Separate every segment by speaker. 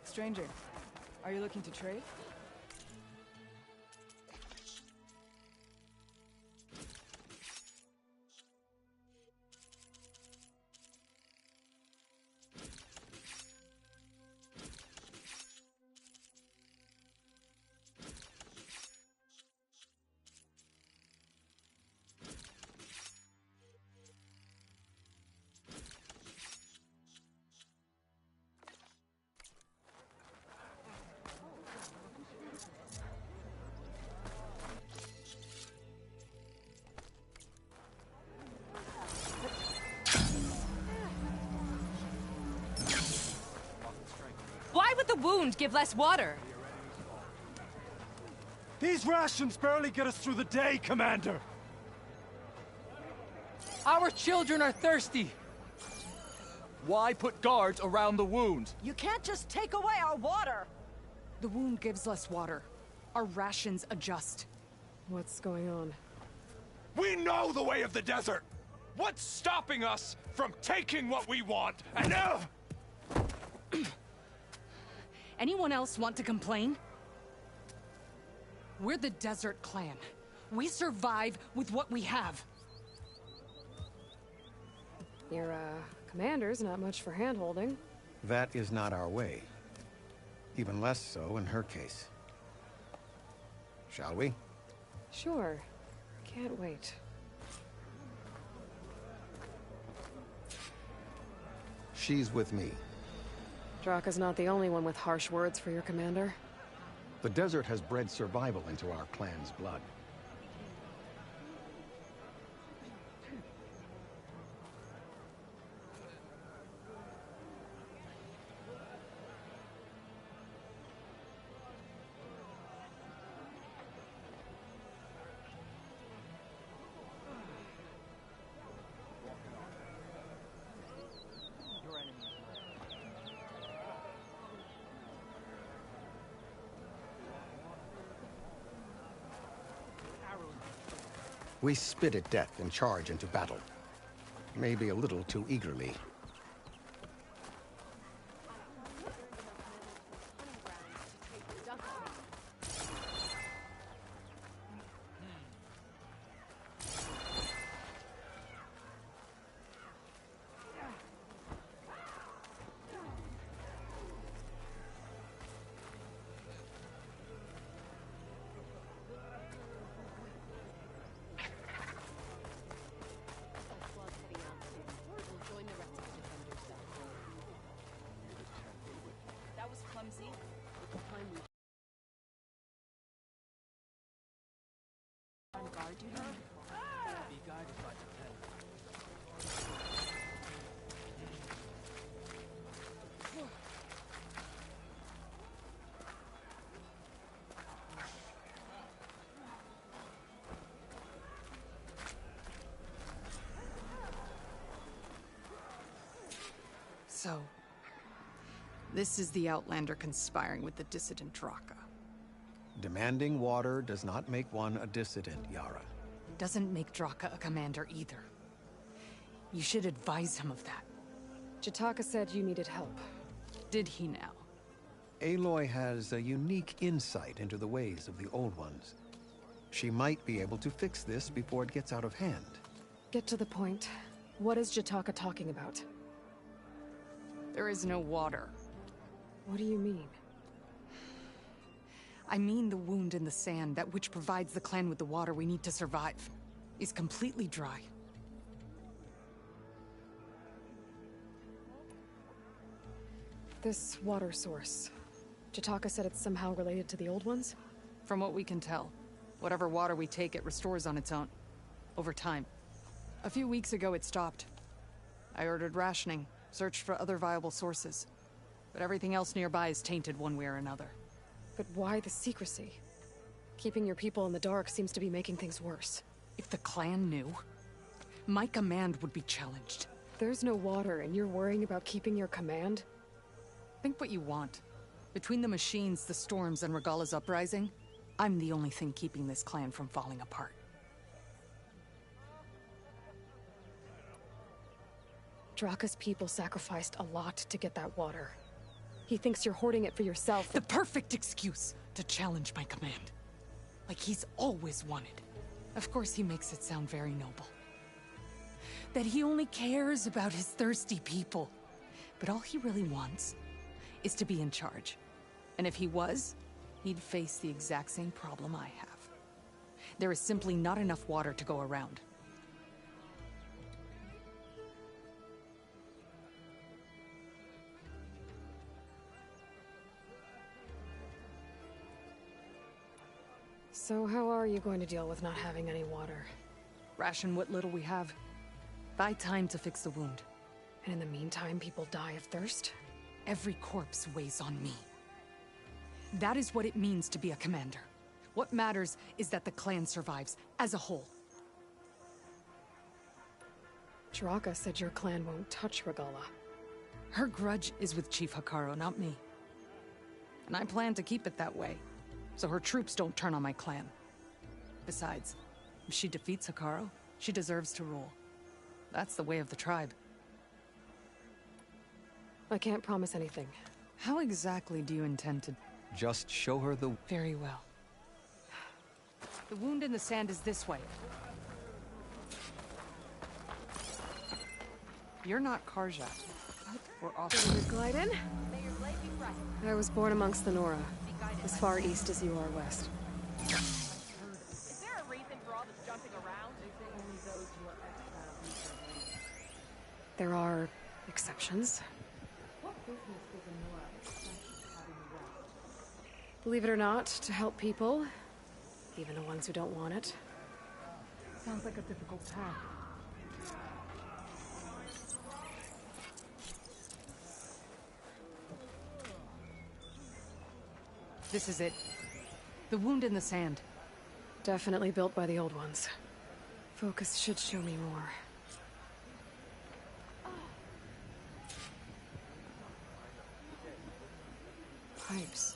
Speaker 1: Stranger, are you looking to trade?
Speaker 2: Why would the wound give less water?
Speaker 3: These rations barely get us through the day, Commander!
Speaker 4: Our children are thirsty! Why put guards around the wound?
Speaker 5: You can't just take away our water!
Speaker 6: The wound gives less water. Our rations adjust.
Speaker 7: What's going on?
Speaker 3: We know the way of the desert! What's stopping us from taking what we want, and
Speaker 6: Anyone else want to complain? We're the Desert Clan. We survive with what we have.
Speaker 7: Your, commander's not much for hand-holding.
Speaker 8: That is not our way. Even less so in her case. Shall we?
Speaker 7: Sure. Can't wait.
Speaker 8: She's with me.
Speaker 7: Draka's not the only one with harsh words for your commander.
Speaker 8: The desert has bred survival into our clan's blood. We spit at death and charge into battle. Maybe a little too eagerly.
Speaker 6: So, this is the Outlander conspiring with the dissident Draka.
Speaker 8: Demanding water does not make one a dissident, Yara.
Speaker 6: Doesn't make Draka a commander either. You should advise him of that.
Speaker 7: Jataka said you needed help.
Speaker 6: Did he now?
Speaker 8: Aloy has a unique insight into the ways of the Old Ones. She might be able to fix this before it gets out of hand.
Speaker 7: Get to the point. What is Jataka talking about?
Speaker 6: There is no water.
Speaker 7: What do you mean?
Speaker 6: I mean the wound in the sand, that which provides the clan with the water we need to survive, is completely dry.
Speaker 7: This water source. Jataka said it's somehow related to the Old Ones?
Speaker 6: From what we can tell, whatever water we take, it restores on its own. Over time. A few weeks ago, it stopped. I ordered rationing, searched for other viable sources. But everything else nearby is tainted one way or another.
Speaker 7: But why the secrecy? Keeping your people in the dark seems to be making things worse.
Speaker 6: If the clan knew, my command would be challenged.
Speaker 7: There's no water and you're worrying about keeping your command?
Speaker 6: Think what you want. Between the machines, the storms, and Regala's uprising, I'm the only thing keeping this clan from falling apart.
Speaker 7: Draka's people sacrificed a lot to get that water. He thinks you're hoarding it for yourself.
Speaker 6: The perfect excuse to challenge my command. Like he's always wanted. Of course he makes it sound very noble. That he only cares about his thirsty people. But all he really wants is to be in charge. And if he was, he'd face the exact same problem I have. There is simply not enough water to go around.
Speaker 7: So how are you going to deal with not having any water?
Speaker 6: Ration what little we have. Buy time to fix the wound.
Speaker 7: And in the meantime, people die of thirst?
Speaker 6: Every corpse weighs on me. That is what it means to be a commander. What matters is that the clan survives, as a whole.
Speaker 7: Draka said your clan won't touch Regalla.
Speaker 6: Her grudge is with Chief Hekarro, not me. And I plan to keep it that way, so her troops don't turn on my clan. Besides, if she defeats Hekarro, she deserves to rule. That's the way of the tribe.
Speaker 7: I can't promise anything.
Speaker 6: How exactly do you intend to...
Speaker 8: Just show her the...
Speaker 6: Very well. The wound in the sand is this way. You're not Karja. We're off.
Speaker 7: Glyden? I was born amongst the Nora, as far east as you are west.
Speaker 5: Is there a reason for all this jumping around?
Speaker 7: There are exceptions. Believe it or not, to help people, even the ones who don't want it.
Speaker 6: Sounds like a difficult task. This is it. The wound in the sand.
Speaker 7: Definitely built by the old ones. Focus should show me more. Pipes.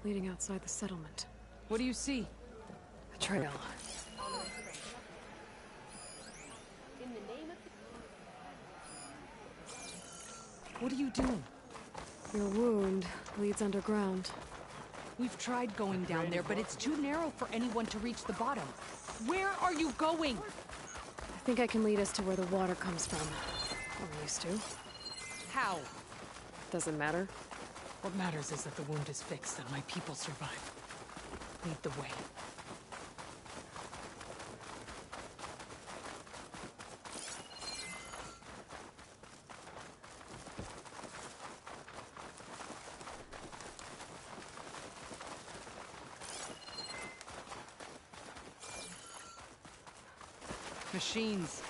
Speaker 7: Leading outside the settlement.
Speaker 6: What do you see?
Speaker 7: A trail.
Speaker 6: What are you doing?
Speaker 7: Your wound leads underground.
Speaker 6: We've tried going down there, but it's too narrow for anyone to reach the bottom. Where are you going?
Speaker 7: I think I can lead us to where the water comes from. Or used to.
Speaker 6: How?
Speaker 7: Doesn't matter.
Speaker 6: What matters is that the wound is fixed and my people survive. Lead the way. Machines.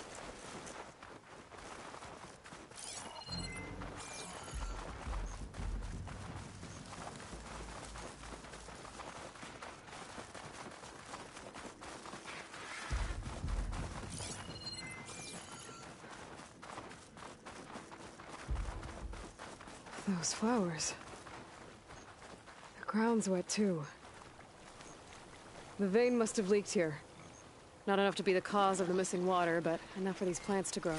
Speaker 7: Those flowers. The ground's wet too. The vein must have leaked here. Not enough to be the cause of the missing water, but enough for these plants to grow.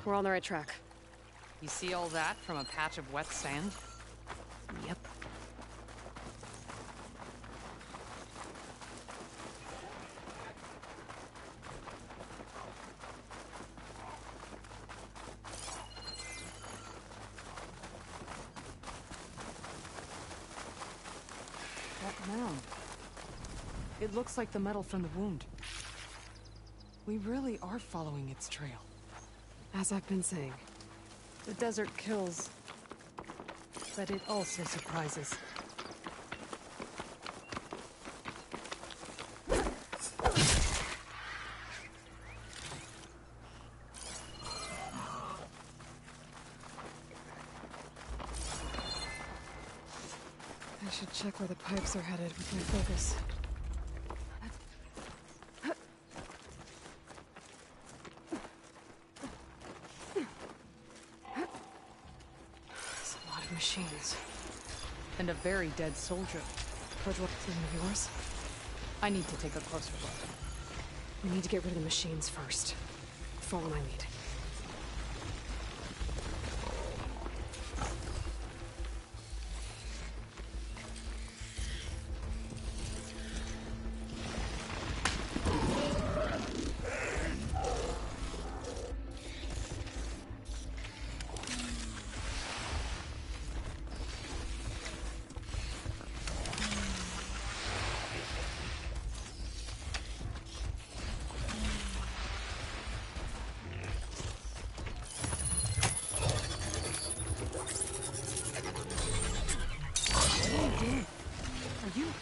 Speaker 7: We're on the right track.
Speaker 6: You see all that from a patch of wet sand?
Speaker 7: Yep.
Speaker 6: That mound. It looks like the metal from the wound. We really are following its trail.
Speaker 7: As I've been saying.
Speaker 6: The desert kills, but it also surprises.
Speaker 7: I should check where the pipes are headed with my focus. There's a lot of machines.
Speaker 6: And a very dead soldier.
Speaker 7: Towards what team of yours?
Speaker 6: I need to take a closer look.
Speaker 7: We need to get rid of the machines first. Follow my lead.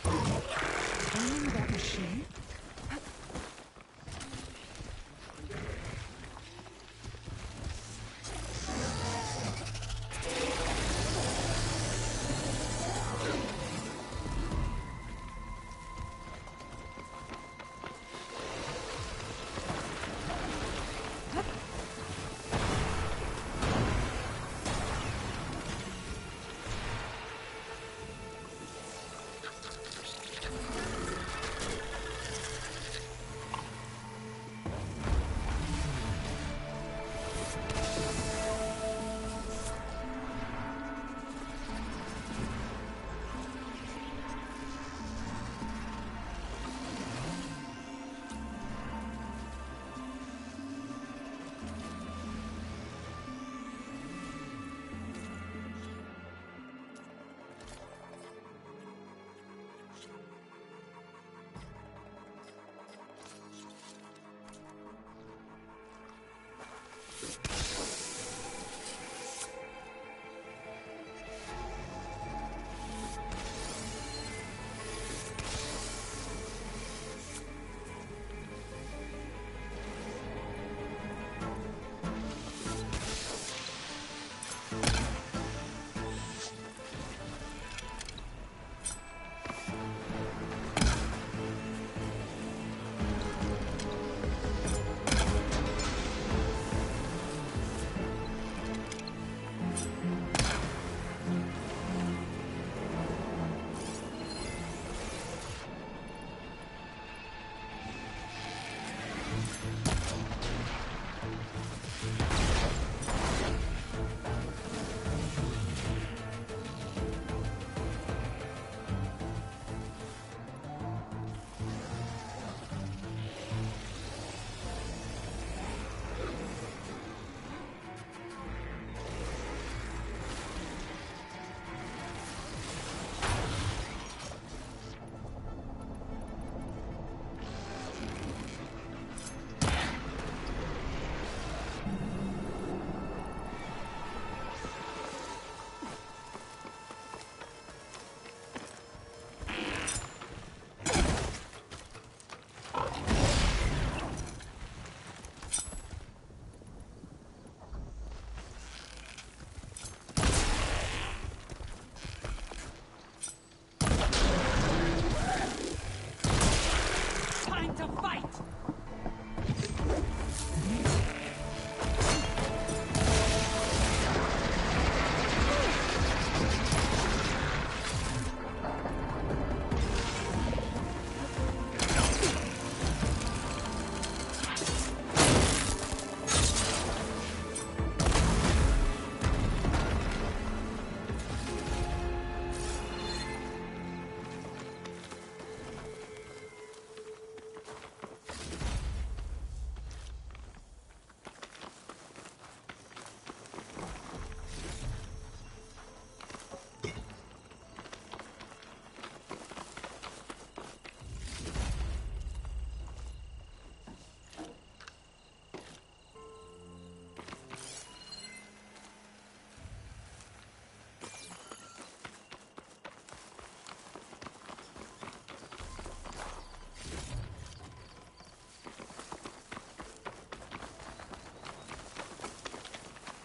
Speaker 1: Owning that machine?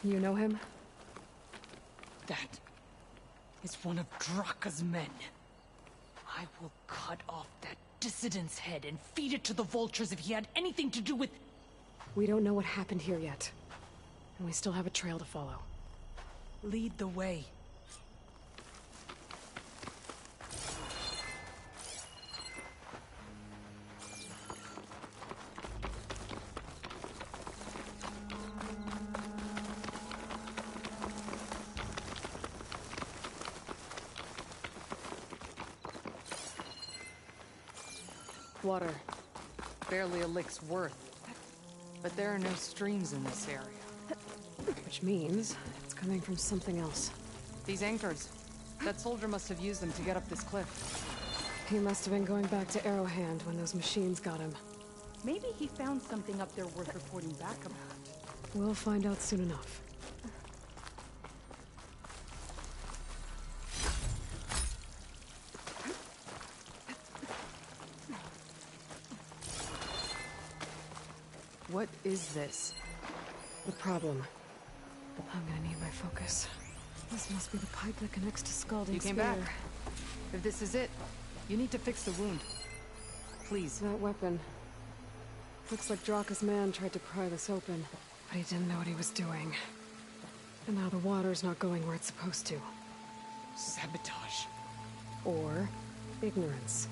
Speaker 7: You know him?
Speaker 1: That is one of Draka's men. I will cut off that dissident's head and feed it to the vultures if he had anything to do with...
Speaker 7: We don't know what happened here yet. And we still have a trail to follow.
Speaker 1: Lead the way.
Speaker 6: Water. Barely a lick's worth. But there are no streams in this area.
Speaker 7: Which means it's coming from something else.
Speaker 6: These anchors. That soldier must have used them to get up this cliff.
Speaker 7: He must have been going back to Arrowhand when those machines got him.
Speaker 5: Maybe he found something up there worth reporting back about.
Speaker 7: We'll find out soon enough.
Speaker 6: What is this?
Speaker 7: The problem. I'm gonna need my focus. This must be the pipe that connects to Scalding
Speaker 6: You came
Speaker 7: Spear.
Speaker 6: back. If this is it, you need to fix the wound. Please.
Speaker 7: That weapon. Looks like Draka's man tried to pry this open, but he didn't know what he was doing. And now the water's not going where it's supposed to.
Speaker 1: Sabotage.
Speaker 7: Or ignorance.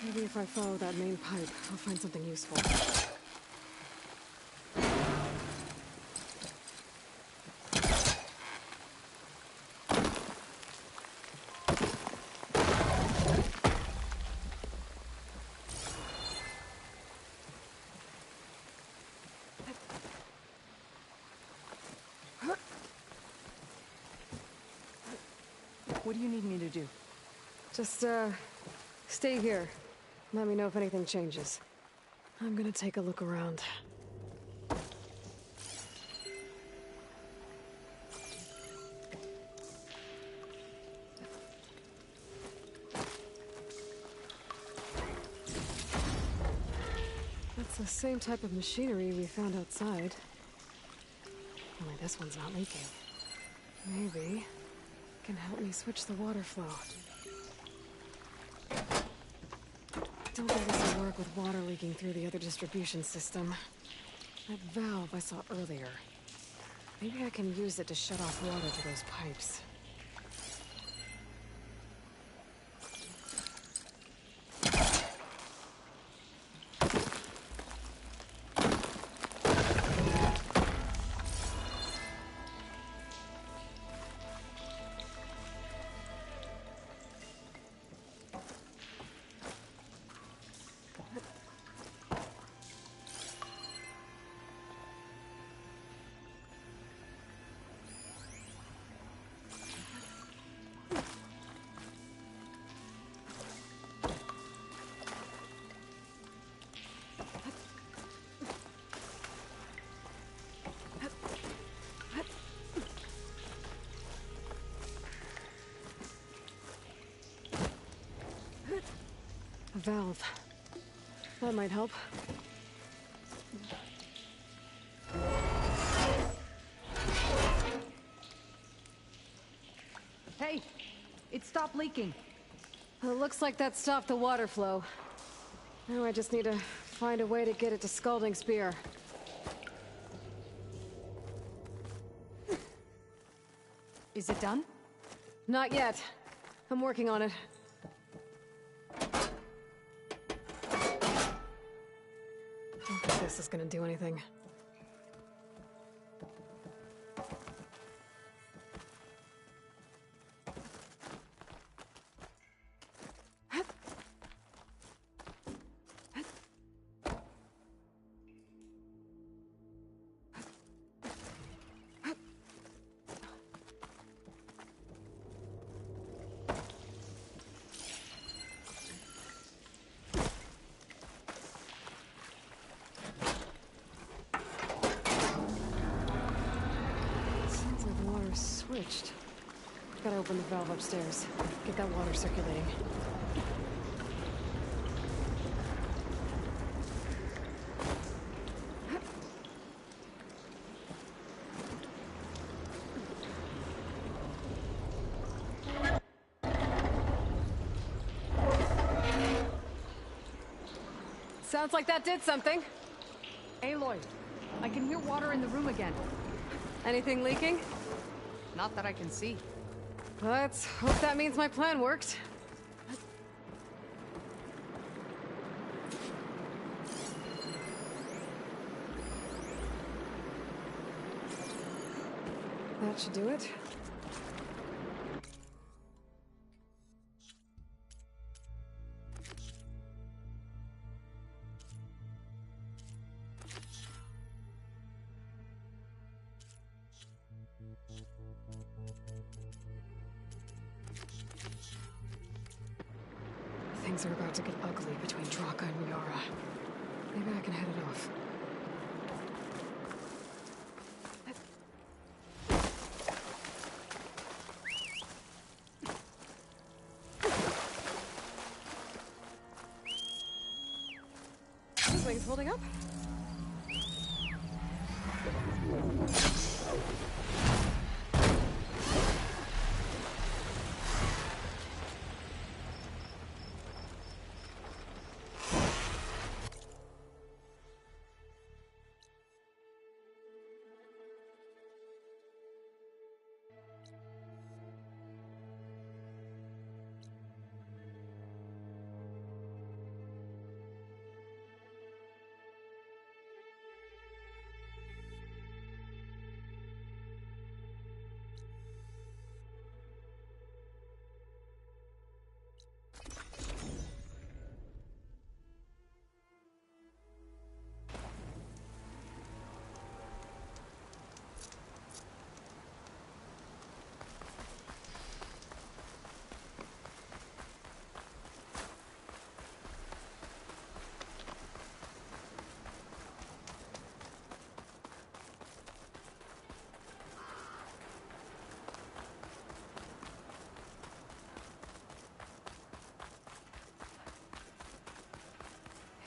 Speaker 7: Maybe if I follow that main pipe, I'll find something useful.
Speaker 6: What do you need me to do?
Speaker 7: Just, stay here. Let me know if anything changes. I'm gonna take a look around. That's the same type of machinery we found outside. Only this one's not leaking. Maybe it can help me switch the water flow. Don't think this will work with water leaking through the other distribution system. That valve I saw earlier. Maybe I can use it to shut off water to those pipes. A valve. That might help.
Speaker 6: Hey! It stopped leaking.
Speaker 7: It looks like that stopped the water flow. Now I just need to find a way to get it to Scalding Spear.
Speaker 6: Is it done?
Speaker 7: Not yet. I'm working on it. Don't think this is gonna do anything. Sounds like the water's switched. Gotta open the valve upstairs. Get that water circulating. Sounds like that did something.
Speaker 6: Aloy, I can hear water in the room again.
Speaker 7: Anything leaking?
Speaker 6: Not that I can see.
Speaker 7: Let's hope that means my plan worked. That should do it. Things are about to get ugly between Draka and Yara. Maybe I can head it off. This wing's holding up.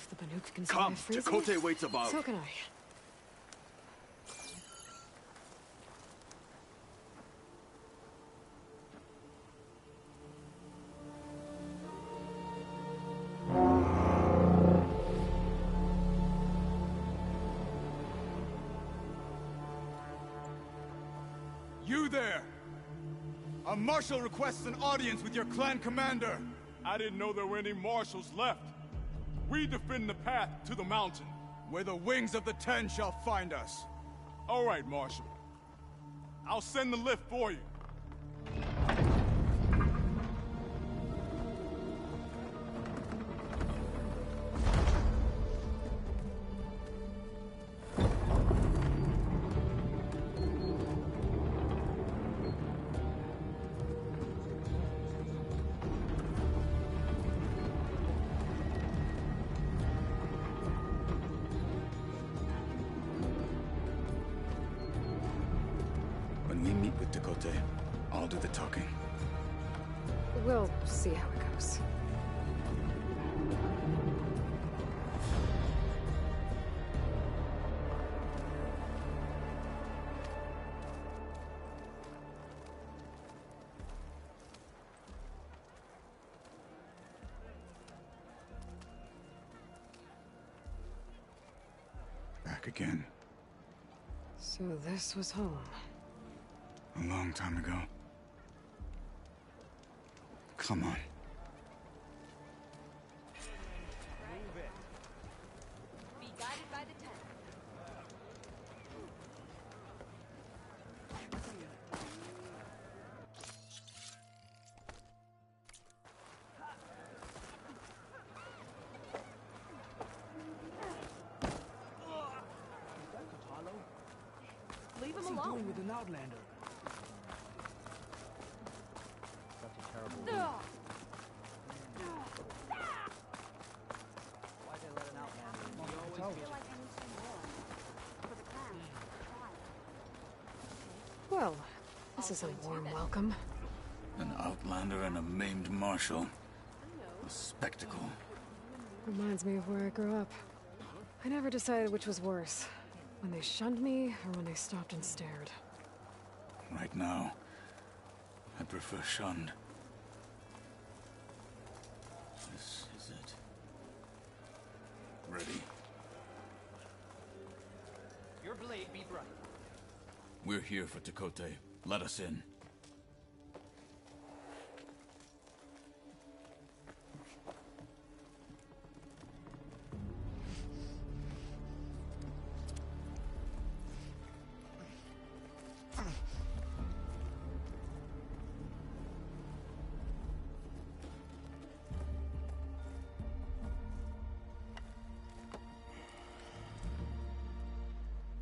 Speaker 7: If the Banuk can
Speaker 3: Come,
Speaker 7: survive freezing,
Speaker 3: Chakotay waits above.
Speaker 7: so can I.
Speaker 3: You there! A marshal requests an audience with your clan commander. I didn't know there were any marshals left. We defend the path to the mountain, where the wings of the Ten shall find us. All right, Marshal. I'll send the lift for you.
Speaker 9: When we meet with Chakotay, I'll do the talking.
Speaker 7: We'll see how it goes.
Speaker 9: Back again.
Speaker 7: So this was home.
Speaker 9: A long time ago. Come on.
Speaker 2: Be guided by the Ten.
Speaker 5: Leave him alone.
Speaker 4: with an outlander?
Speaker 7: Well, this is a warm welcome.
Speaker 9: An outlander and a maimed marshal. A spectacle.
Speaker 7: Reminds me of where I grew up. I never decided which was worse. When they shunned me, or when they stopped and stared.
Speaker 9: Right now, I prefer shunned. This is it. Ready.
Speaker 4: Your blade be bright.
Speaker 9: We're here for Chakotay. Let us in.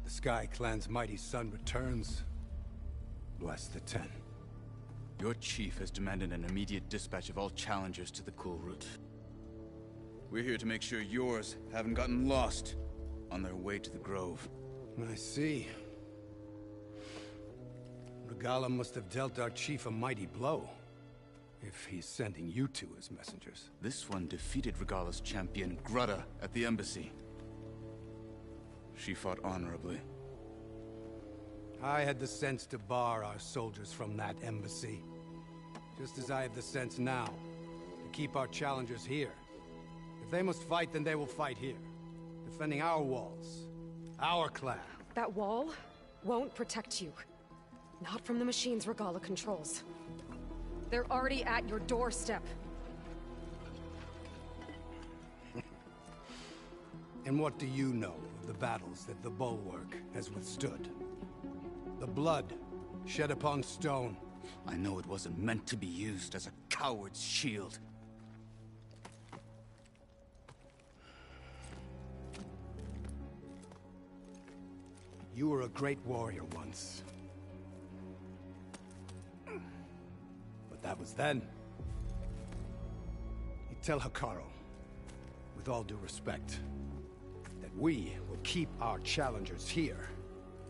Speaker 8: The Sky Clan's mighty son returns. Bless the Ten.
Speaker 9: Your chief has demanded an immediate dispatch of all challengers to the Cool Route. We're here to make sure yours haven't gotten lost on their way to the Grove.
Speaker 8: I see. Regalla must have dealt our chief a mighty blow, if he's sending you two as messengers.
Speaker 9: This one defeated Regalla's champion, Grudda, at the embassy. She fought honorably.
Speaker 10: I had the sense to bar our soldiers from that embassy. Just as I have the sense now to keep our challengers here. If they must fight, then they will fight here. Defending our walls. Our clan.
Speaker 7: That wall won't protect you. Not from the machines Regalla controls. They're already at your doorstep.
Speaker 10: And what do you know of the battles that the Bulwark has withstood? The blood shed upon stone.
Speaker 9: I know it wasn't meant to be used as a coward's shield.
Speaker 10: You were a great warrior once. But that was then. You tell Hekarro, with all due respect, that we will keep our challengers here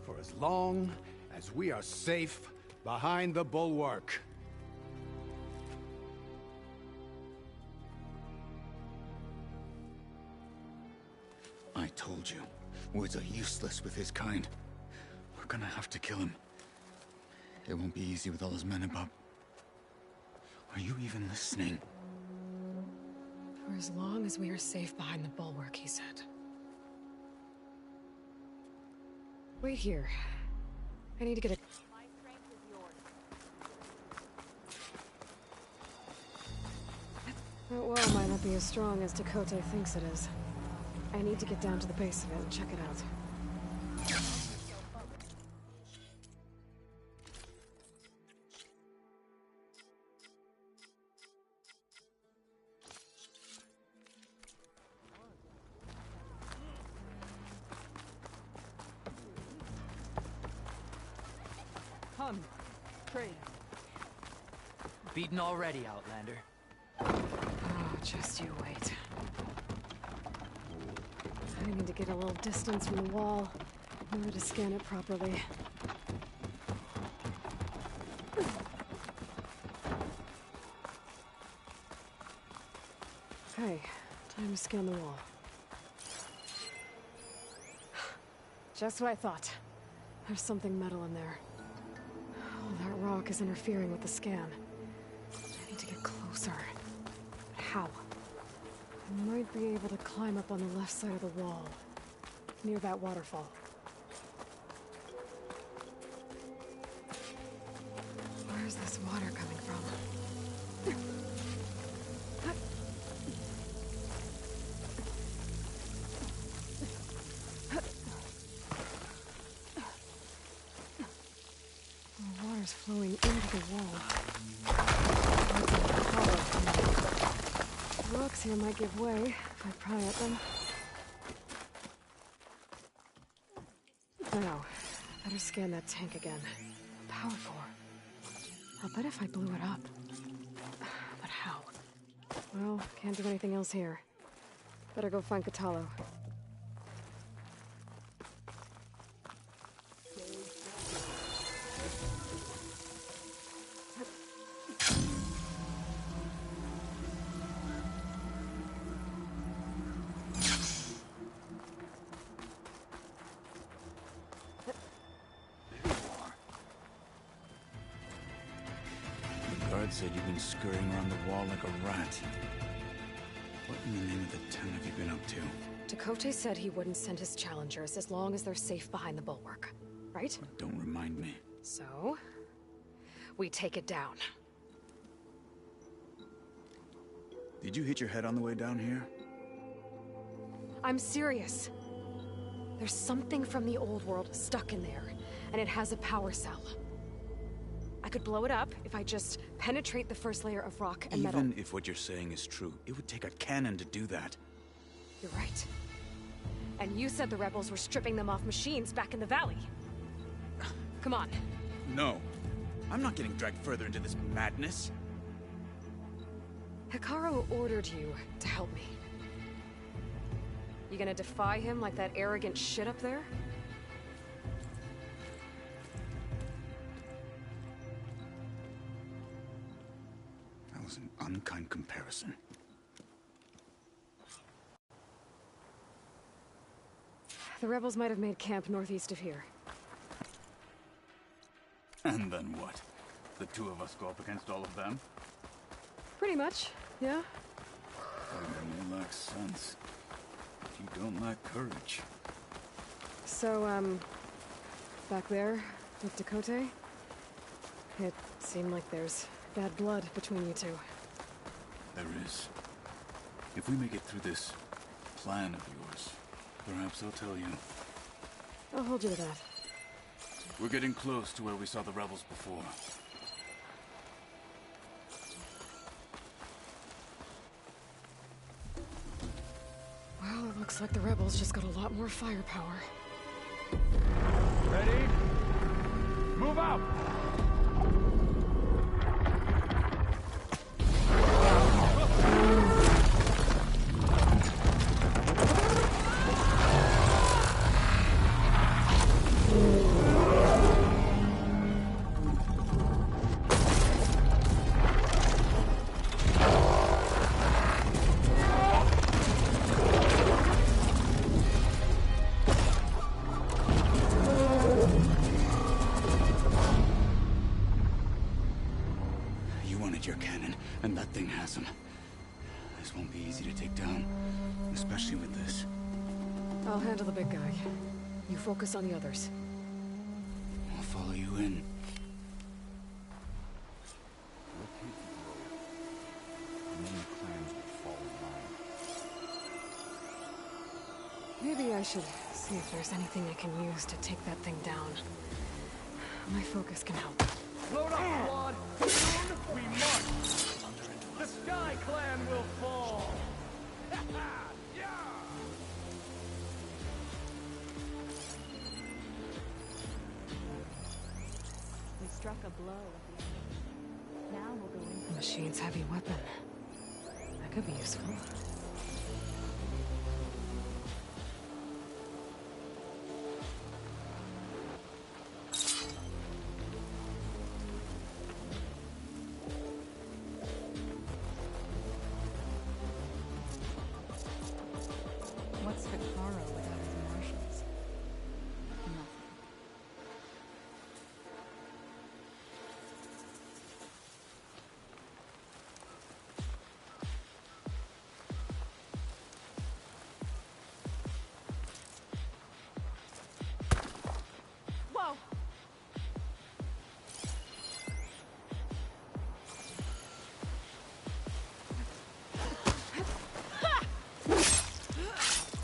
Speaker 10: for as long as we are safe behind the Bulwark.
Speaker 9: I told you, words are useless with his kind. We're gonna have to kill him. It won't be easy with all his men about. Are you even listening?
Speaker 7: For as long as we are safe behind the Bulwark, he said. Wait here. I need to get a...
Speaker 2: My strength is yours.
Speaker 7: That wall might not be as strong as Tekotteh thinks it is. I need to get down to the base of it and check it out.
Speaker 4: Come, trade. Beaten already, Outlander.
Speaker 7: Oh, just you wait. I need to get a little distance from the wall in order to scan it properly. Okay, time to scan the wall. Just what I thought. There's something metal in there. Oh, that rock is interfering with the scan. I need to get closer. But how? I might be able to climb up on the left side of the wall, near that waterfall. Where's this water coming from? The water's flowing into the wall. The rocks here might give way if I pry at them. No, better scan that tank again. Power core. I'll bet if I blew it up. But how? Well, can't do anything else here. Better go find Kotallo.
Speaker 9: Said you've been scurrying around the wall like a rat. What in the name of the Ten have you been up to?
Speaker 7: Tekotteh said he wouldn't send his challengers as long as they're safe behind the Bulwark, right?
Speaker 9: Don't remind me.
Speaker 7: So, we take it down.
Speaker 9: Did you hit your head on the way down here?
Speaker 7: I'm serious. There's something from the old world stuck in there, and it has a power cell. I could blow it up if I just penetrate the first layer of rock and metal.
Speaker 9: Even if what you're saying is true, it would take a cannon to do that.
Speaker 7: You're right. And you said the rebels were stripping them off machines back in the valley. Come on.
Speaker 9: No. I'm not getting dragged further into this madness.
Speaker 7: Hekarro ordered you to help me. You gonna defy him like that arrogant shit up there?
Speaker 9: That was an unkind comparison.
Speaker 7: The rebels might have made camp northeast of here.
Speaker 9: And then what? The two of us go up against all of them?
Speaker 7: Pretty much, yeah.
Speaker 9: You lack sense. You don't lack courage.
Speaker 7: So, back there, with Dakota, it seemed like there's bad blood between you two.
Speaker 9: There is. If we make it through this plan of yours, perhaps I'll tell you.
Speaker 7: I'll hold you to that.
Speaker 9: We're getting close to where we saw the rebels before.
Speaker 7: Well, it looks like the rebels just got a lot more firepower.
Speaker 3: Ready? Move out!
Speaker 9: Your cannon, and that thing has him. This won't be easy to take down, especially with this.
Speaker 7: I'll handle the big guy. You focus on the others.
Speaker 9: I'll follow you in.
Speaker 7: Maybe I should see if there's anything I can use to take that thing down. My focus can help.
Speaker 4: Load up, squad! Soon we march! The Sky Clan will fall! Yeah!
Speaker 2: We struck a blow at the enemy. Now we'll go in.
Speaker 7: Machine's heavy weapon. That could be useful.
Speaker 2: What's Vicaro without his marshals? Nothing. Whoa!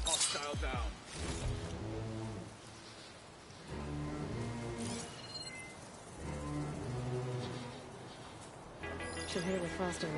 Speaker 3: Hostile down.
Speaker 7: Should hit it with frost arrow.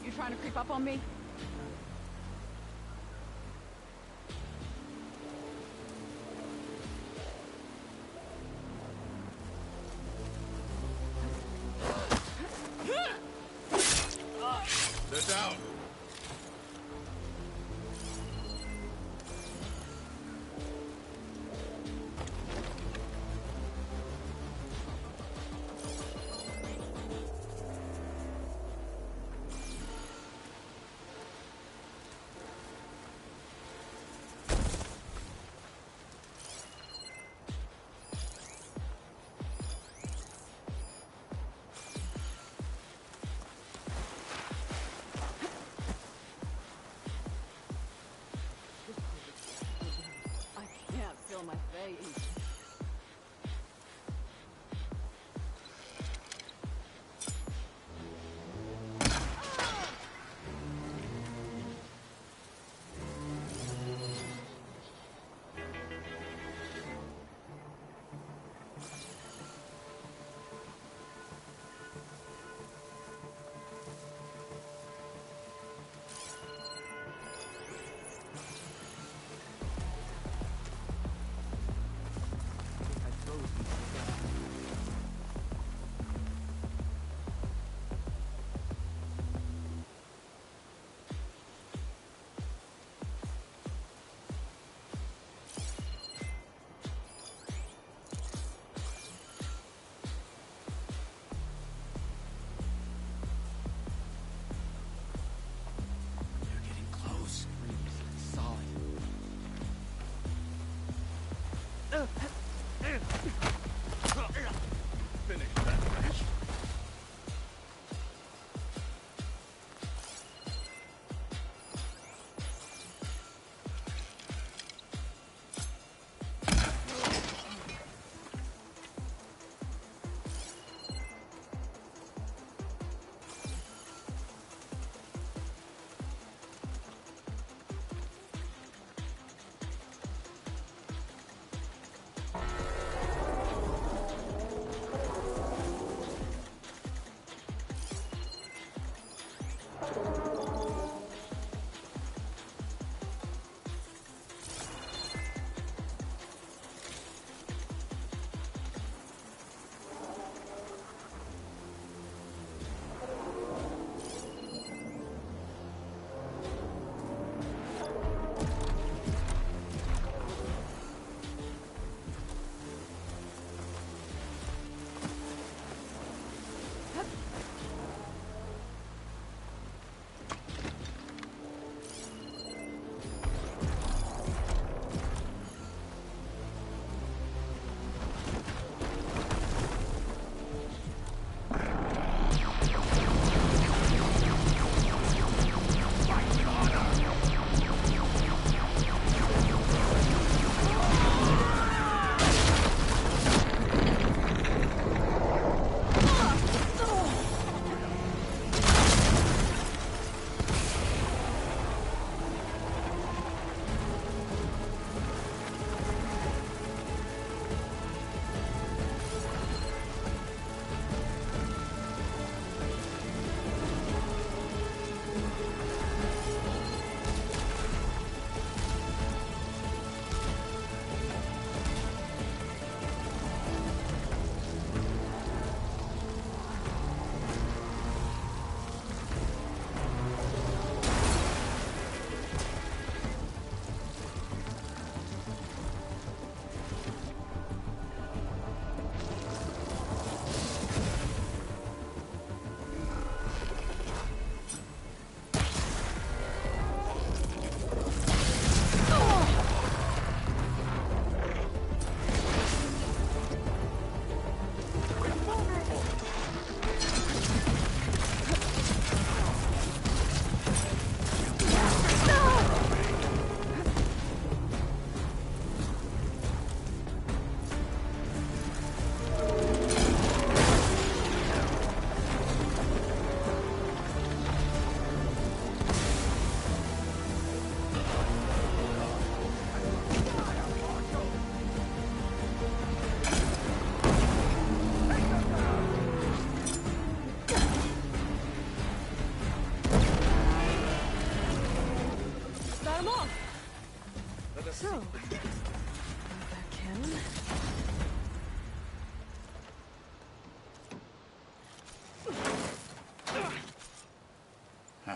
Speaker 5: You trying to creep up on me?
Speaker 3: They're down.
Speaker 2: I can't feel my face.
Speaker 9: They're getting close. Solid.
Speaker 3: Finish that.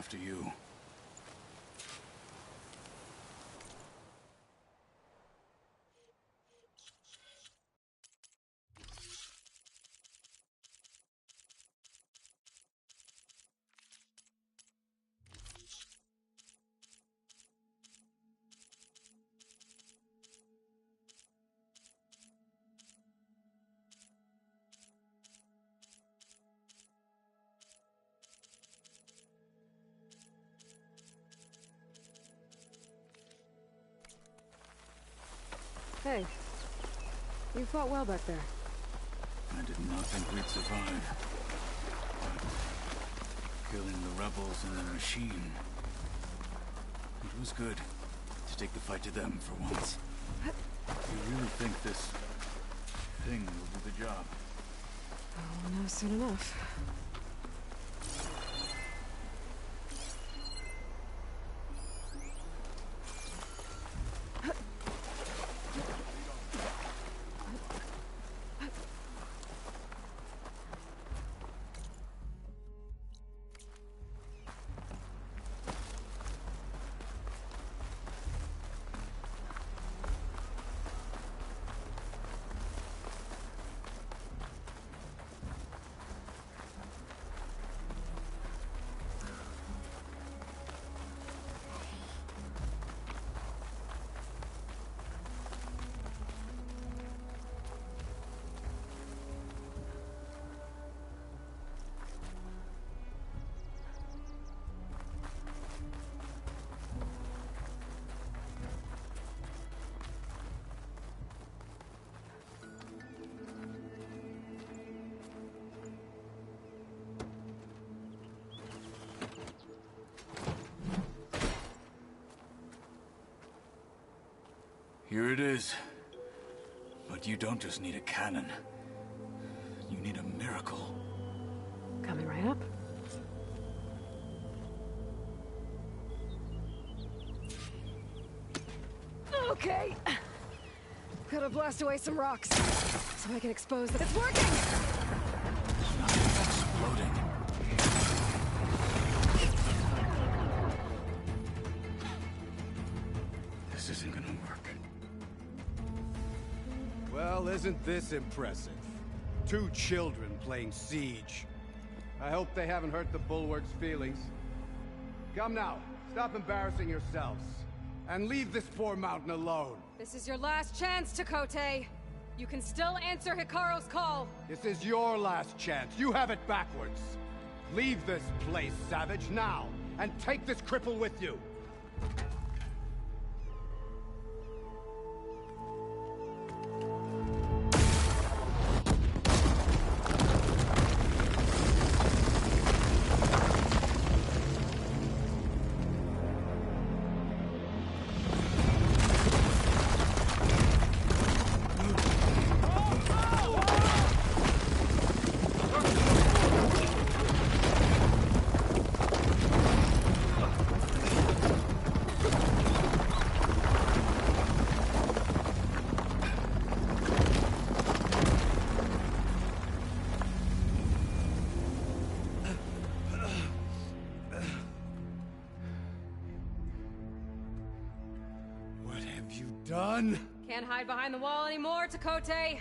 Speaker 9: after you.
Speaker 7: Hey, you fought well back there.
Speaker 9: I did not think we'd survive. But killing the rebels and the machine... It was good to take the fight to them for once. You really think this thing will do the job?
Speaker 7: I'll know soon enough.
Speaker 9: Here it is. But you don't just need a cannon. You need a miracle.
Speaker 7: Coming right up. Okay. Gotta blast away some rocks, so I can expose that it's working!
Speaker 9: Nothing's exploding. This isn't gonna work.
Speaker 10: Well, isn't this impressive? 2 children playing siege. I hope they haven't hurt the Bulwark's feelings. Come now, stop embarrassing yourselves. And leave this poor mountain alone.
Speaker 7: This is your last chance, Tekotteh. You can still answer Hikaro's call.
Speaker 10: This is your last chance. You have it backwards. Leave this place, Savage, now. And take this cripple with you. Done?
Speaker 7: Can't hide behind the wall anymore, Tekotteh.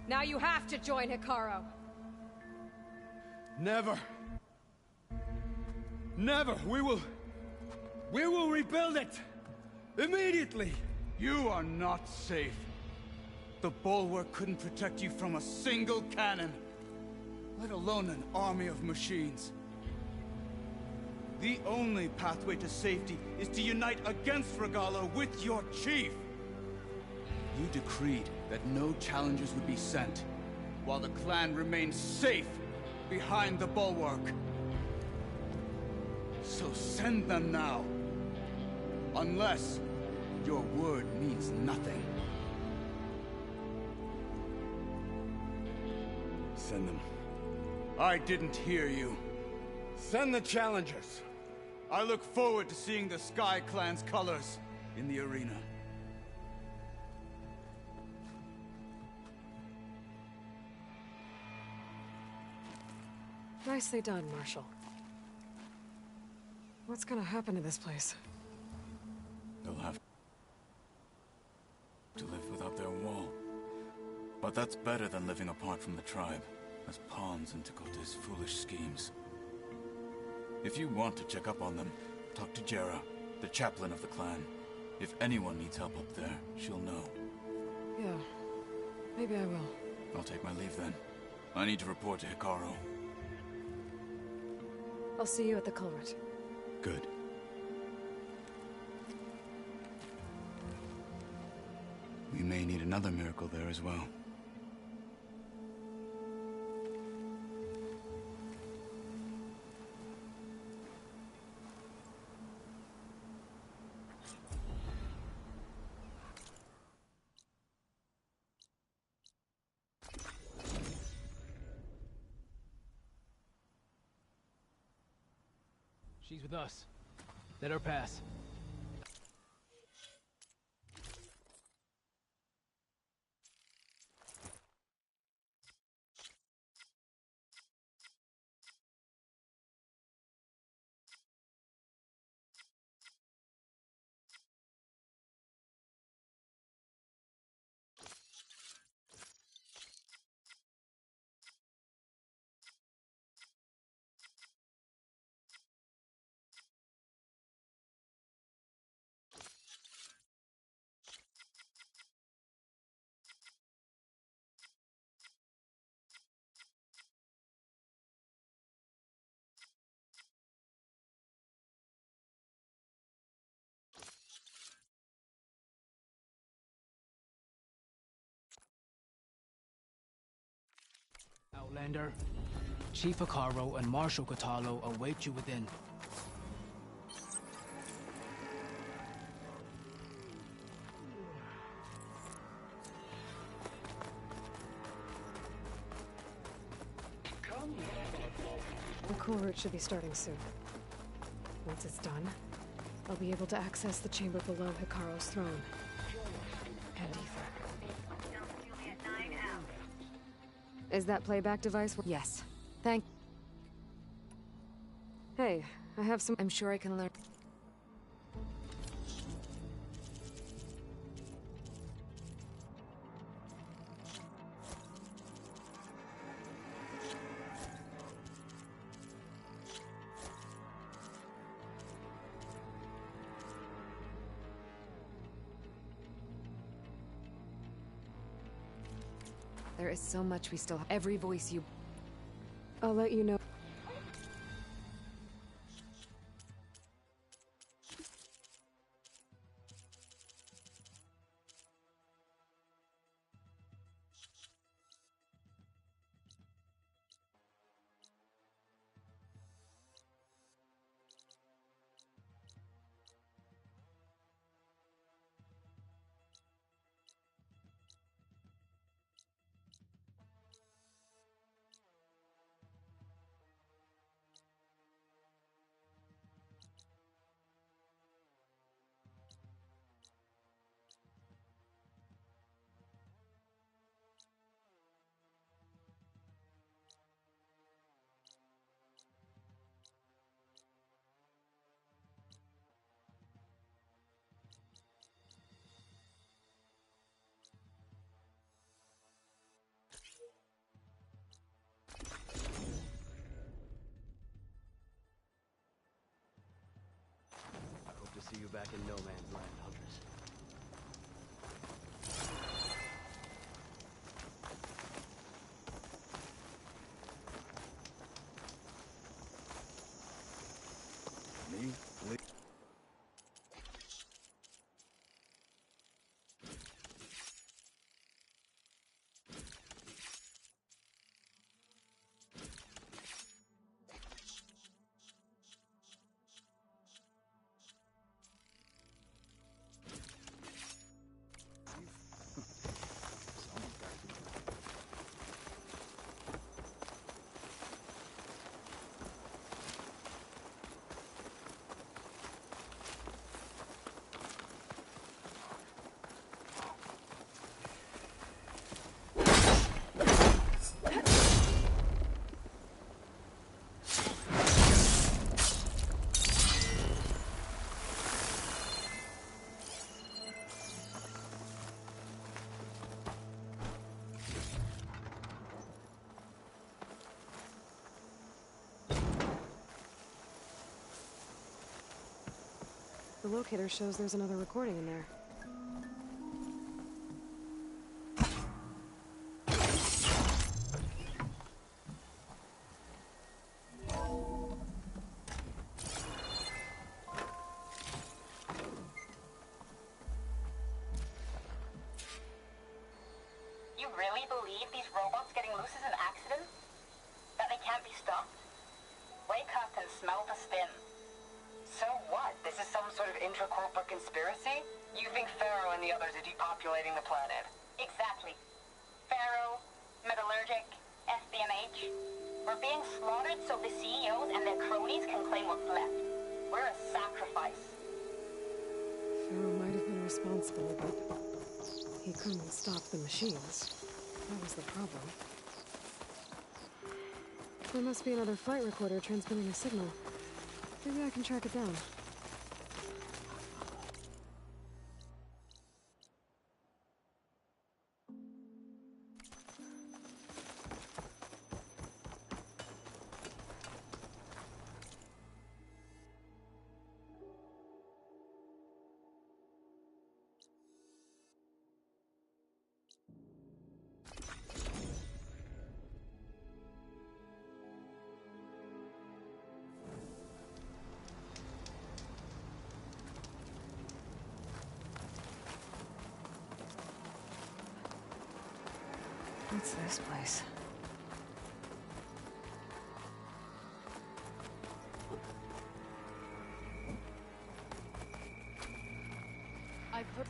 Speaker 7: Now you have to join Hikaro.
Speaker 10: Never. Never. We will rebuild it. Immediately.
Speaker 3: You are not safe. The Bulwark couldn't protect you from a single cannon, let alone an army of machines. The only pathway to safety is to unite against Regalla with your chief. You decreed that no challengers would be sent, while the clan remained safe behind the Bulwark. So send them now. Unless your word means nothing.
Speaker 10: Send them.
Speaker 3: I didn't hear you.
Speaker 10: Send the challengers.
Speaker 3: I look forward to seeing the Sky Clan's colors in the arena.
Speaker 7: Nicely done, Marshal. What's gonna happen to this place?
Speaker 9: They'll have to live without their wall. But that's better than living apart from the tribe, as pawns in Tekotta's foolish schemes. If you want to check up on them, talk to Jera, the chaplain of the clan. If anyone needs help up there, she'll know.
Speaker 7: Yeah, maybe I will.
Speaker 9: I'll take my leave then. I need to report to Hekarro.
Speaker 7: I'll see you at the culvert.
Speaker 9: Good. We may need another miracle there as well.
Speaker 4: She's with us. Let her pass. Outlander, Chief Hekarro and Marshal Kotallo await you within.
Speaker 7: The culvert should be starting soon. Once it's done, I'll be able to access the chamber below Hekarro's throne. And Ether. Is that playback device?
Speaker 2: Yes.
Speaker 7: Thank... Hey, I have some...
Speaker 2: I'm sure I can learn. There is so much we still have. Every voice you...
Speaker 7: I'll let you know.
Speaker 4: See you back in no man's land, Huntress.
Speaker 9: Me?
Speaker 7: The locator shows there's another recording in there.
Speaker 11: You really believe these robots getting loose is an accident? That they can't be stopped? Wake up and smell the spin. So what? This is some sort of intra-corporate conspiracy? You think Pharaoh and the others are depopulating the planet? Exactly. Pharaoh, Metallurgic, SBMH. We're being slaughtered so the CEOs and their cronies can claim what's left. We're a sacrifice.
Speaker 7: Pharaoh might have been responsible, but he couldn't stop the machines. That was the problem. There must be another flight recorder transmitting a signal. Maybe I can track it down. What's this place?
Speaker 6: I put...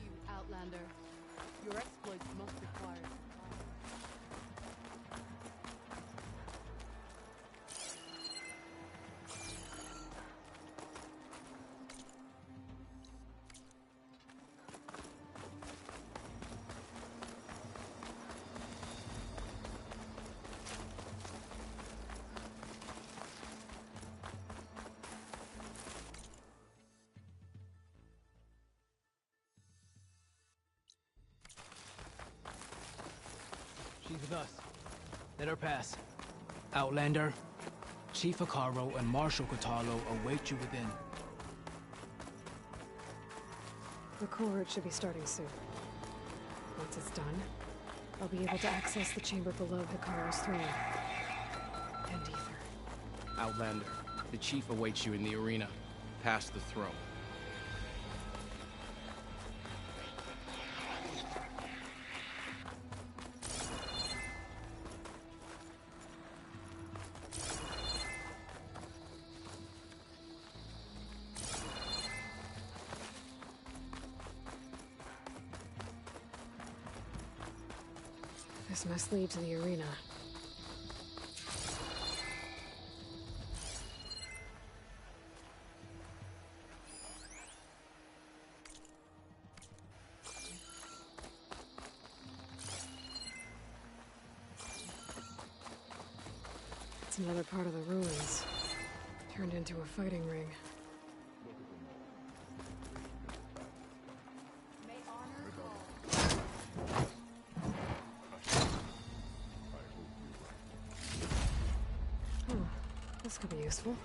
Speaker 6: You, Outlander. Your exploits must require...
Speaker 4: She's with us. Let her pass. Outlander, Chief Hekarro and Marshal Kotallo await you within.
Speaker 7: The cohort should be starting soon. Once it's done, I'll be able to access the chamber below Hekarro's throne. And Ether.
Speaker 12: Outlander, the Chief awaits you in the arena, past the throne.
Speaker 7: This must lead to the arena. It's another part of the ruins, turned into a fighting ring. This could be useful.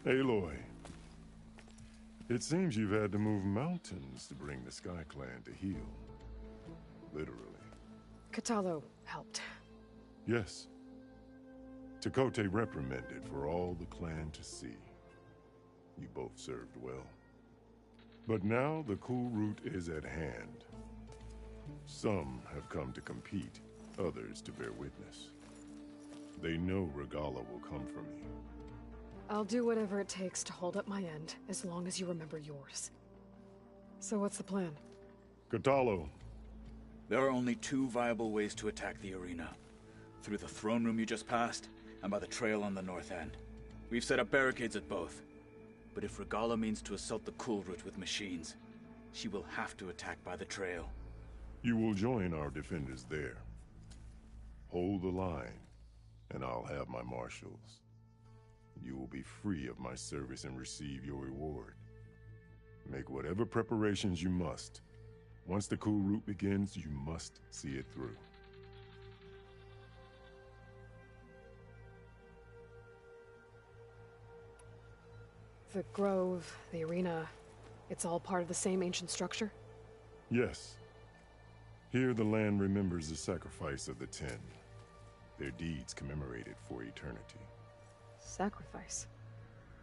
Speaker 13: Aloy, it seems you've had to move mountains to bring the Sky Clan to heel. Literally.
Speaker 7: Kotallo helped.
Speaker 13: Yes. Tekote reprimanded for all the clan to see. You both served well. But now the cool route is at hand. Some have come to compete, others to bear witness. They know Regalla will come for me.
Speaker 7: I'll do whatever it takes to hold up my end, as long as you remember yours. So what's the plan?
Speaker 13: Kotallo.
Speaker 14: There are only two viable ways to attack the arena. Through the throne room you just passed, and by the trail on the north end. We've set up barricades at both. But if Regalla means to assault the cool route with machines, she will have to attack by the trail.
Speaker 13: You will join our defenders there. Hold the line, and I'll have my marshals. You will be free of my service and receive your reward. Make whatever preparations you must. Once the cool route begins, you must see it through.
Speaker 7: The grove, the arena, it's all part of the same ancient structure?
Speaker 13: Yes. Here the land remembers the sacrifice of the Ten. Their deeds commemorated for eternity.
Speaker 7: Sacrifice?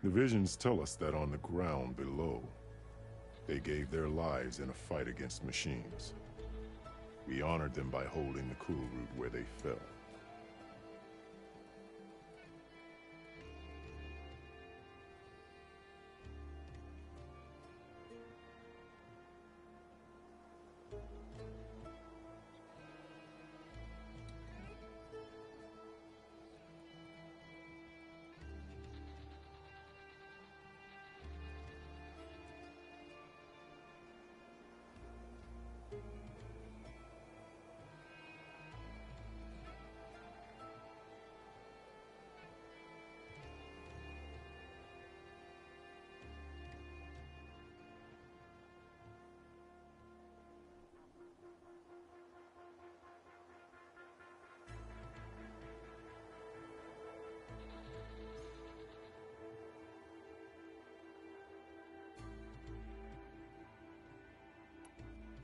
Speaker 13: The visions tell us that on the ground below, they gave their lives in a fight against machines. We honored them by holding the cool route where they fell.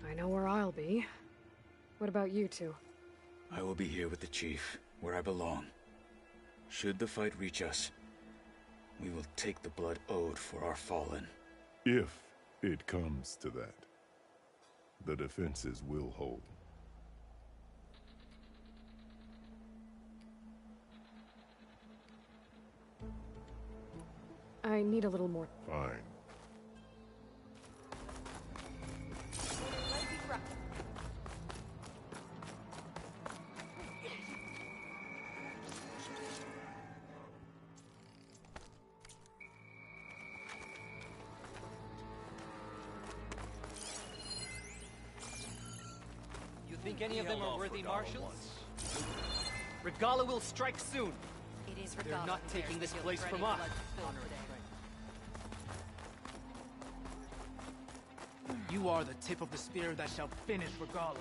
Speaker 7: I know where I'll be. What about you two?
Speaker 14: I will be here with the chief, where I belong. Should the fight reach us, we will take the blood owed for our fallen.
Speaker 13: If it comes to that, the defenses will hold.
Speaker 7: I need a little more.
Speaker 13: Fine.
Speaker 4: Think any of them are worthy marshals? Regalla will strike soon.
Speaker 5: It is
Speaker 4: They're not taking this place from us. You are the tip of the spear that shall finish Regalla.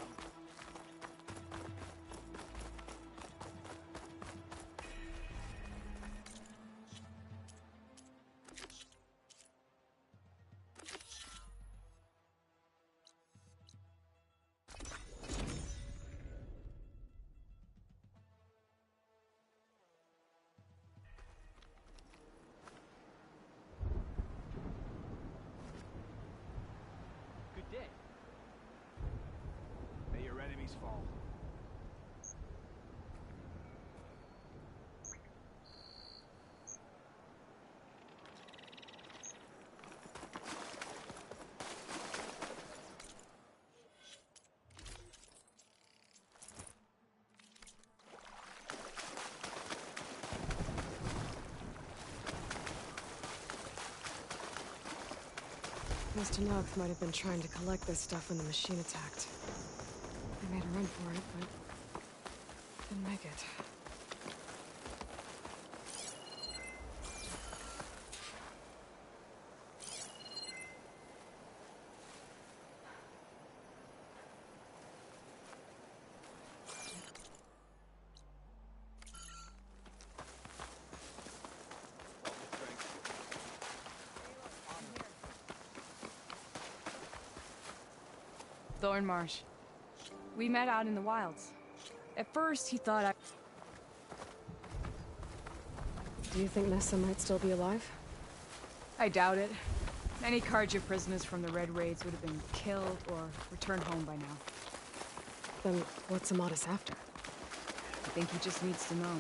Speaker 4: May your enemies fall.
Speaker 7: Mr. Nugg might have been trying to collect this stuff when the machine attacked. They made a run for it, but didn't make it.
Speaker 5: Thornmarsh. We met out in the wilds. At first, he thought I...
Speaker 7: Do you think Nessa might still be alive?
Speaker 5: I doubt it. Any Carja prisoners from the Red Raids would have been killed or returned home by now.
Speaker 7: Then what's Amadis after?
Speaker 5: I think he just needs to know.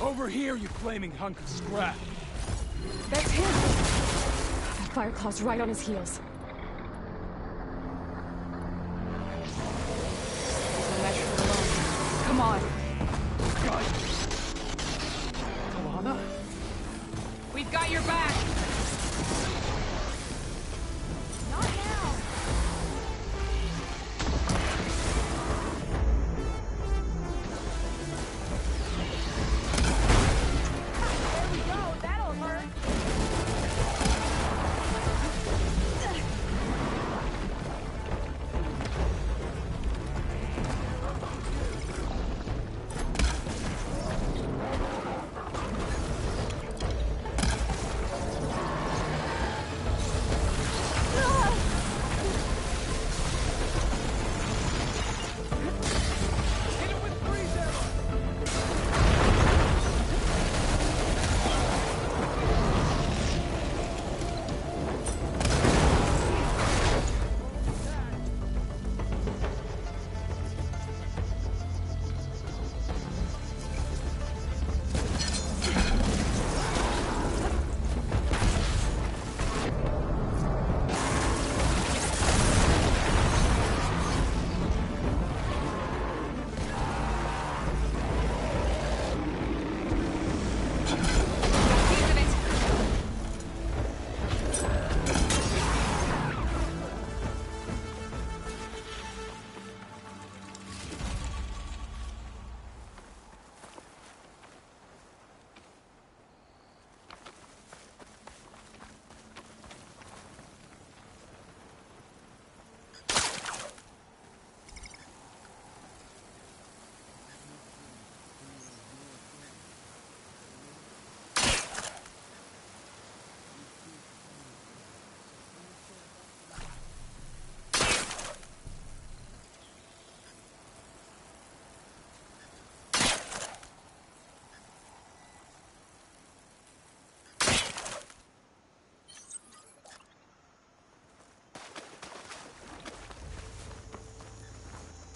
Speaker 4: Over here, you flaming hunk of scrap!
Speaker 7: That's him! That Fireclaw's right on his heels.
Speaker 5: Come on!
Speaker 4: Talana?
Speaker 5: We've got your back! Not now! There we go! That'll hurt!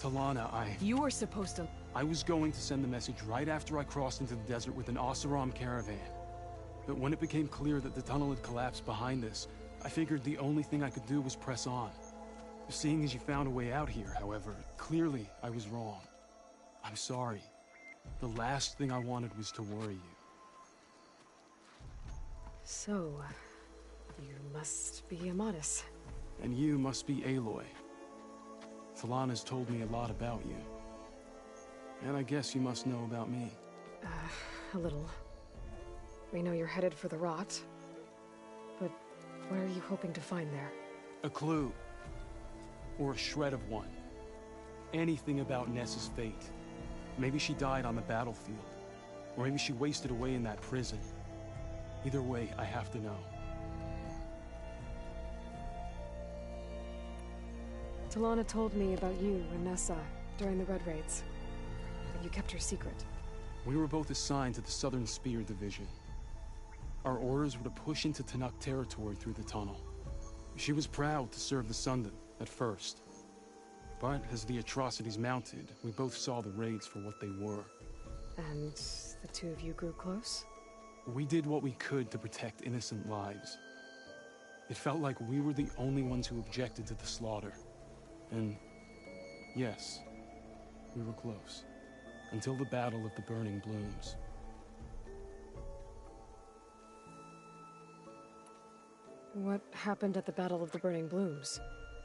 Speaker 4: Talana,
Speaker 5: You were supposed to...
Speaker 4: I was going to send the message right after I crossed into the desert with an Oseram caravan. But when it became clear that the tunnel had collapsed behind us, I figured the only thing I could do was press on. Seeing as you found a way out here, however, clearly I was wrong. I'm sorry. The last thing I wanted was to worry you.
Speaker 7: So, you must be Amadis.
Speaker 4: And you must be Aloy. Talana's told me a lot about you. And I guess you must know about me.
Speaker 7: A little. We know you're headed for the rot. But what are you hoping to find there?
Speaker 4: A clue. Or a shred of one. Anything about Nessa's fate. Maybe she died on the battlefield. Or maybe she wasted away in that prison. Either way, I have to know.
Speaker 7: Talana told me about you and Nessa during the Red Raids. But you kept her secret.
Speaker 4: We were both assigned to the Southern Spear Division. Our orders were to push into Tenuk territory through the tunnel. She was proud to serve the Sundom at first. But as the atrocities mounted, we both saw the raids for what they were.
Speaker 7: And the two of you grew close?
Speaker 4: We did what we could to protect innocent lives. It felt like we were the only ones who objected to the slaughter. And Yes. We were close. Until the Battle of the Burning Blooms.
Speaker 7: What happened at the Battle of the Burning Blooms?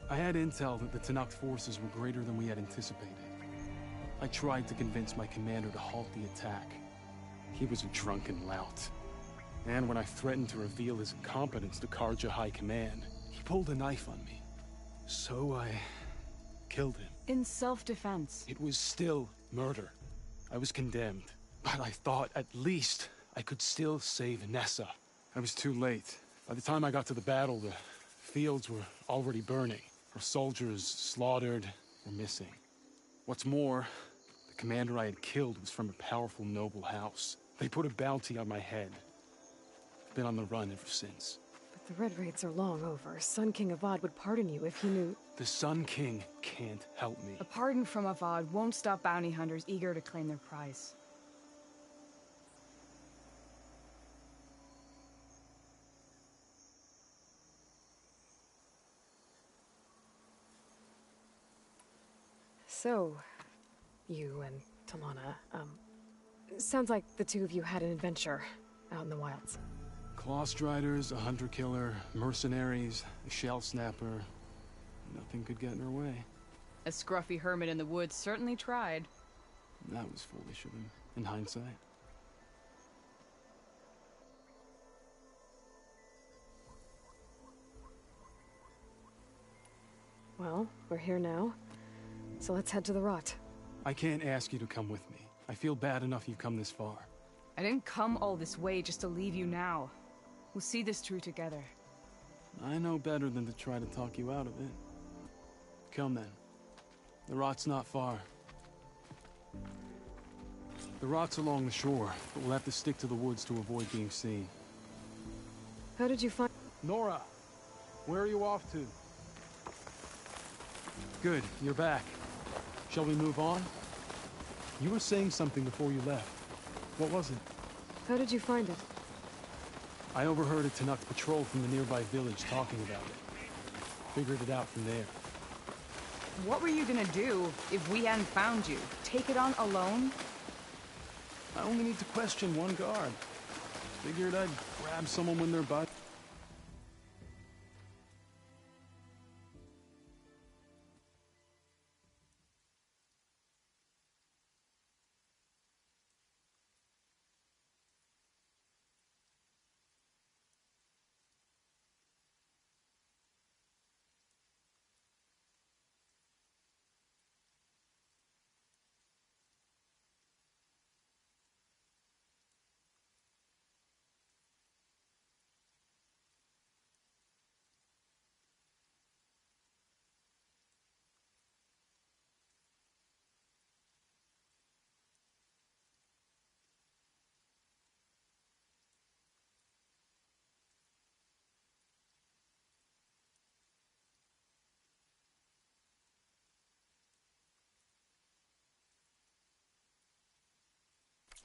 Speaker 4: I had intel that the Tenakth forces were greater than we had anticipated. I tried to convince my commander to halt the attack. He was a drunken lout. And when I threatened to reveal his incompetence to Carja High Command, he pulled a knife on me. So I killed him.
Speaker 5: In self-defense.
Speaker 4: It was still murder. I was condemned. But I thought at least I could still save Nessa. I was too late. By the time I got to the battle, the fields were already burning. Our soldiers slaughtered or missing. What's more, the commander I had killed was from a powerful noble house. They put a bounty on my head. I've been on the run ever since.
Speaker 7: But the Red Raids are long over. Sun King Avad would pardon you if he knew...
Speaker 4: The Sun King can't help me.
Speaker 5: A pardon from Avad won't stop bounty hunters eager to claim their prize.
Speaker 7: So, you and Talana, sounds like the two of you had an adventure out in the wilds.
Speaker 4: Clawstriders, a hunter-killer, mercenaries, a shell snapper. Nothing could get in her way.
Speaker 5: A scruffy hermit in the woods certainly tried.
Speaker 4: That was foolish of him, in hindsight.
Speaker 7: Well, we're here now. So let's head to the Rot.
Speaker 4: I can't ask you to come with me. I feel bad enough you've come this far.
Speaker 5: I didn't come all this way just to leave you now. We'll see this through together.
Speaker 4: I know better than to try to talk you out of it. Come then. The Rot's not far. The Rot's along the shore, but we'll have to stick to the woods to avoid being seen.
Speaker 7: How did you find...
Speaker 4: Nora! Where are you off to? Good, you're back. Shall we move on? You were saying something before you left. What was it?
Speaker 7: How did you find it?
Speaker 4: I overheard a Tenakth patrol from the nearby village talking about it. Figured it out from there.
Speaker 5: What were you gonna do if we hadn't found you? Take it on alone?
Speaker 4: I only need to question one guard. Figured I'd grab someone when they're by.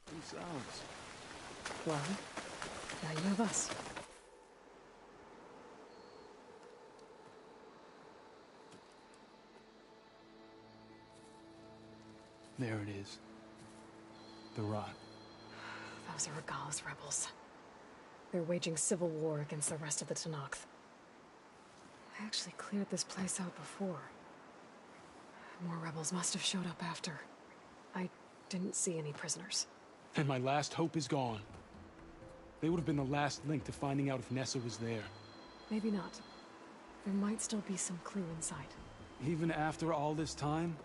Speaker 4: Themselves.
Speaker 7: Well, now you have us.
Speaker 4: There it is. The Rot.
Speaker 7: Those are Regalla's rebels. They're waging civil war against the rest of the Tenakth. I actually cleared this place out before. More rebels must have showed up after. I didn't see any prisoners.
Speaker 4: And my last hope is gone. They would have been the last link to finding out if Nessa was there.
Speaker 7: Maybe not. There might still be some clue inside.
Speaker 4: Even after all this time?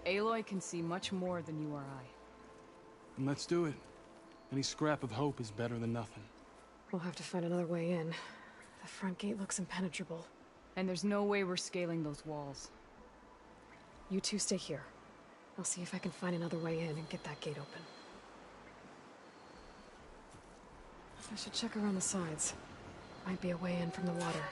Speaker 5: Aloy can see much more than you or I.
Speaker 4: Then let's do it. Any scrap of hope is better than nothing.
Speaker 7: We'll have to find another way in. The front gate looks impenetrable.
Speaker 5: And there's no way we're scaling those walls.
Speaker 7: You two stay here. I'll see if I can find another way in and get that gate open. I should check around the sides. Might be a way in from the water.